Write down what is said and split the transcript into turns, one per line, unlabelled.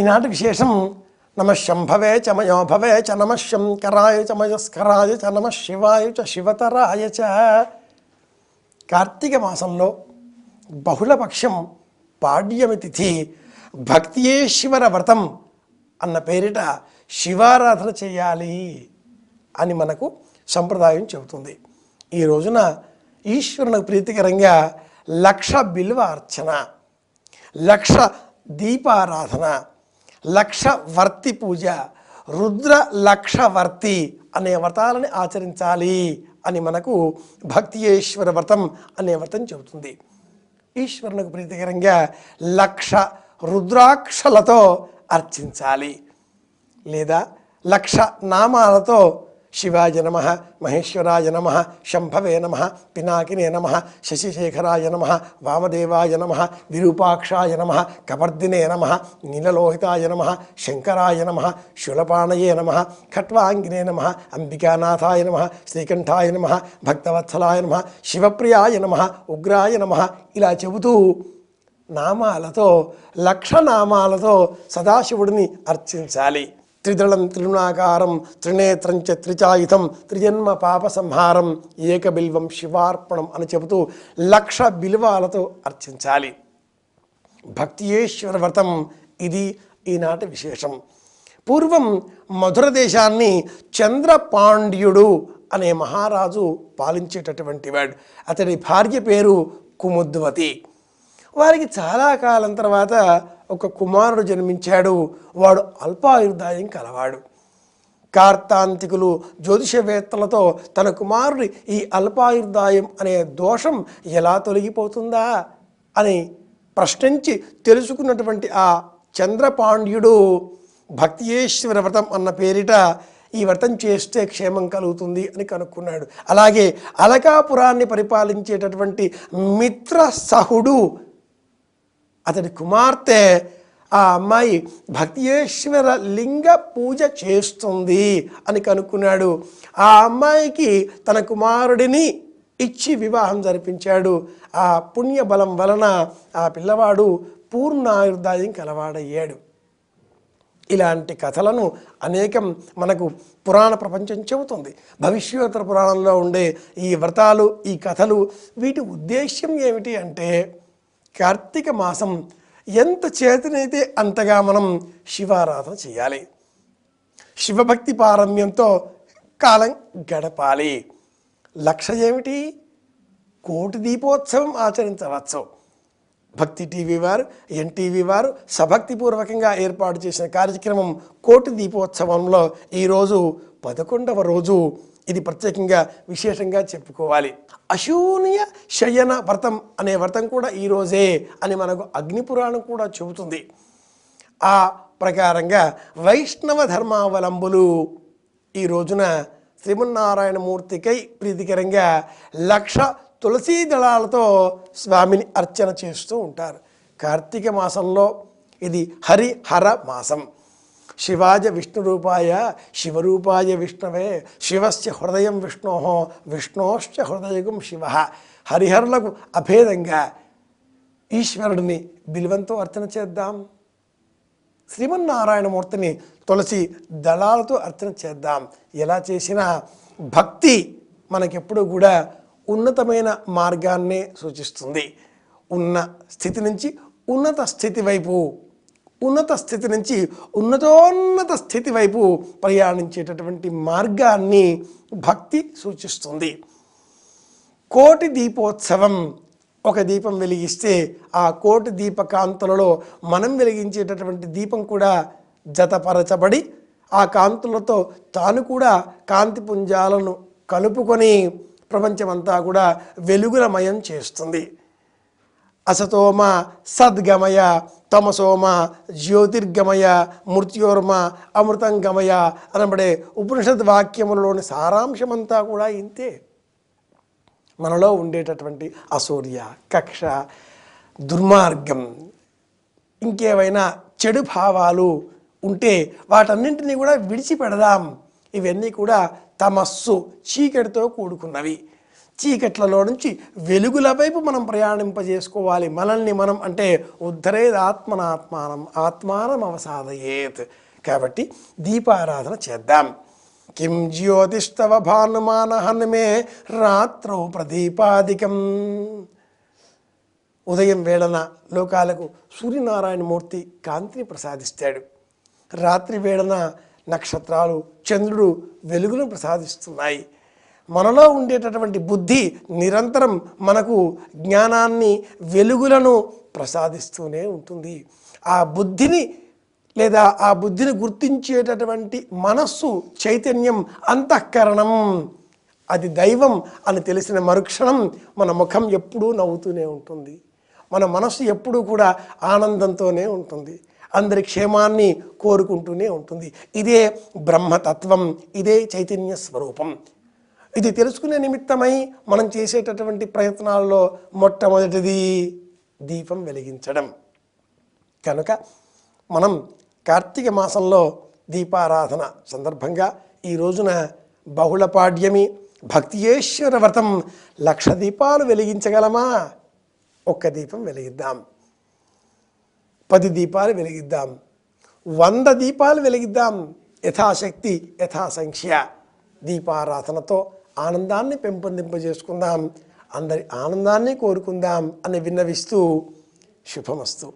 ఈనాటి విశేషం నమ శంభవే చ మయోభవే చ నమ శంకరాయ చ మయస్కరాయ చ నమ శివాయ చ శివతరాయ చ. కార్తీక మాసంలో బహుళపక్షం పాడ్యమి తిథి భక్తియేశ్వర వ్రతం అన్న పేరిట శివారాధన చేయాలి అని మనకు సంప్రదాయం చెబుతుంది. ఈ రోజున ఈశ్వరునికి ప్రీతికరంగా 1,00,000 బిల్వ అర్చన, 1,00,000 దీపారాధన, 1,00,000 వర్తి పూజ, రుద్ర 1,00,000 వర్తి అనే వ్రతాలని ఆచరించాలి అని మనకు భక్తియేశ్వర వ్రతం అనే వ్రతం చెబుతుంది. ఈశ్వరునికి ప్రీతికరంగా 1,00,000 రుద్రాక్షలతో అర్చించాలి, లేదా 1,00,000 నామాలతో శివాయ నమః, మహేశ్వరాయ నమః, శంభవే నమః, పినాకినే నమః, శశిశేఖరాయ నమః, వామదేవాయ నమః, విరూపాక్షాయ నమః, కపర్దినే నమః, నీలలోహితాయ నమః, శంకరాయ నమః, శూలపాణయే నమః, ఖట్వాంగినే నమః, అంబికానాథాయ నమః, శ్రీకంఠాయ నమః, భక్తవత్సలాయ నమః, శివప్రియాయ నమః, ఉగ్రాయ నమః ఇలా చెబుతూ నామాలతో 1,00,000 నామాలతో సదాశివుడిని అర్చించాలి. త్రిదళం త్రిగుణాకారం త్రినేత్రం చ త్రిచాయుధం త్రిజన్మ పాప సంహారం ఏకబిల్వం శివార్పణం అని చెబుతూ 1,00,000 బిల్వాలతో అర్చించాలి. భక్తియేశ్వర వ్రతం ఇది ఈనాటి విశేషం. పూర్వం మధుర దేశాన్ని చంద్రపాండ్యుడు అనే మహారాజు పాలించేటటువంటి వాడు. అతడి భార్య పేరు కుముద్వతి. వారికి చాలా కాలం తర్వాత ఒక కుమారుడు జన్మించాడు. వాడు అల్పాయుర్దాయం కలవాడు. కార్తాంతికులు జ్యోతిషవేత్తలతో తన కుమారుడి ఈ అల్పాయుర్దాయం అనే దోషం ఎలా తొలగిపోతుందా అని ప్రశ్నించి తెలుసుకున్నటువంటి ఆ చంద్రపాండ్యుడు భక్తియేశ్వర వ్రతం అన్న పేరిట ఈ వ్రతం చేస్తే క్షేమం కలుగుతుంది అని కనుక్కున్నాడు. అలాగే అలకాపురాన్ని పరిపాలించేటటువంటి మిత్రసహుడు అతడి కుమార్తె ఆ అమ్మాయి భక్తియేశ్వర లింగ పూజ చేస్తుంది అని కనుక్కున్నాడు. ఆ అమ్మాయికి తన కుమారుడిని ఇచ్చి వివాహం జరిపించాడు. ఆ పుణ్యబలం వలన ఆ పిల్లవాడు పూర్ణాయుర్దాయం కలవాడయ్యాడు. ఇలాంటి కథలను అనేకం మనకు పురాణ ప్రపంచం చెబుతుంది. భవిష్యోత్తర పురాణంలో ఉండే ఈ వ్రతాలు, ఈ కథలు, వీటి ఉద్దేశ్యం ఏమిటి అంటే కార్తీక మాసం ఎంత చేతనైతే అంతగా మనం శివారాధన చేయాలి. శివభక్తి పారమ్యంతో కాలం గడపాలి. లక్ష్యం ఏమిటి? 1,00,000 దీపోత్సవం ఆచరించవచ్చు. భక్తి టీవీ వారు, ఎన్టీవీ వారు సభక్తిపూర్వకంగా ఏర్పాటు చేసిన కార్యక్రమం 1,00,000 దీపోత్సవంలో ఈరోజు 11వ రోజు. ఇది ప్రత్యేకంగా విశేషంగా చెప్పుకోవాలి. అశూన్య శయన వ్రతం అనే వ్రతం కూడా ఈరోజే అని మనకు అగ్నిపురాణం కూడా చెబుతుంది. ఆ ప్రకారంగా వైష్ణవ ధర్మావలంబులు ఈ రోజున శ్రీమన్నారాయణమూర్తికై ప్రీతికరంగా 1,00,000 తులసీ దళాలతో స్వామిని అర్చన చేస్తూ ఉంటారు. కార్తీక మాసంలో ఇది హరిహర మాసం. శివాయ విష్ణురూపాయ శివరూపాయ విష్ణవే శివస్య హృదయం విష్ణో విష్ణోశ్చ హృదయగం శివ. హరిహరులకు అభేదంగా ఈశ్వరుడిని బిల్వంతో అర్చన చేద్దాం. శ్రీమన్నారాయణమూర్తిని తులసి దళాలతో అర్చన చేద్దాం. ఎలా చేసినా భక్తి మనకెప్పుడు కూడా ఉన్నతమైన మార్గాన్నే సూచిస్తుంది. ఉన్న స్థితి నుంచి ఉన్నత స్థితి వైపు, ఉన్నత స్థితి నుంచి ఉన్నతోన్నత స్థితి వైపు ప్రయాణించేటటువంటి మార్గాన్ని భక్తి సూచిస్తుంది. 1,00,000 దీపోత్సవం. ఒక దీపం వెలిగిస్తే ఆ 1,00,000 దీపకాంతులలో మనం వెలిగించేటటువంటి దీపం కూడా జతపరచబడి ఆ కాంతులతో తాను కూడా కాంతి పుంజాలను కలుపుకొని ప్రపంచమంతా కూడా వెలుగులమయం చేస్తుంది. అసతోమ సద్గమయ తమసోమ జ్యోతిర్గమయ మృత్యోర్మ అమృతంగమయ అనబడే ఉపనిషద్ వాక్యములలోని సారాంశమంతా కూడా ఇంతే. మనలో ఉండేటటువంటి అసూర్య, కక్ష, దుర్మార్గం, ఇంకేమైనా చెడు భావాలు ఉంటే వాటన్నింటినీ కూడా విడిచిపెడదాం. ఇవన్నీ కూడా తమస్సు, చీకటితో కూడుకున్నవి. చీకట్లలో నుంచి వెలుగుల వైపు మనం ప్రయాణింపజేసుకోవాలి. మనల్ని మనం అంటే ఉద్ధరేది ఆత్మనాత్మానం ఆత్మానం అవసాదయేత్. కాబట్టి దీపారాధన చేద్దాం. కిం జ్యోతిష్టవ భానుమానహన్మే రాత్రౌ ప్రదీపాదికం. ఉదయం వేళన లోకాలకు సూర్యనారాయణమూర్తి కాంతిని ప్రసాదిస్తాడు. రాత్రి వేళన నక్షత్రాలు చంద్రుడు వెలుగును ప్రసాదిస్తున్నాయి. మనలో ఉండేటటువంటి బుద్ధి నిరంతరం మనకు జ్ఞానాన్ని వెలుగులను ప్రసాదిస్తూనే ఉంటుంది. ఆ బుద్ధిని లేదా ఆ బుద్ధిని గుర్తించేటటువంటి మనస్సు చైతన్యం అంతఃకరణం అది దైవం అని తెలిసిన మరుక్షణం మన ముఖం ఎప్పుడూ నవ్వుతూనే ఉంటుంది. మన మనస్సు ఎప్పుడూ కూడా ఆనందంతోనే ఉంటుంది. అందరి క్షేమాన్ని కోరుకుంటూనే ఉంటుంది. ఇదే బ్రహ్మతత్వం, ఇదే చైతన్య స్వరూపం. ఇది తెలుసుకునే నిమిత్తమై మనం చేసేటటువంటి ప్రయత్నాల్లో మొట్టమొదటిది దీపం వెలిగించడం. కనుక మనం కార్తీక మాసంలో దీపారాధన సందర్భంగా ఈ రోజున బహుళపాడ్యమి భక్తియేశ్వర వ్రతం 1,00,000 దీపాలు వెలిగించగలమా? ఒక్క దీపం వెలిగిద్దాం, 10 దీపాలు వెలిగిద్దాం, 100 దీపాలు వెలిగిద్దాం. యథాశక్తి యథాసంఖ్య దీపారాధనతో ఆనందాన్ని పెంపొందింపజేసుకుందాం. అందరి ఆనందాన్ని కోరుకుందాం అని విన్నవిస్తూ శుభమస్తు.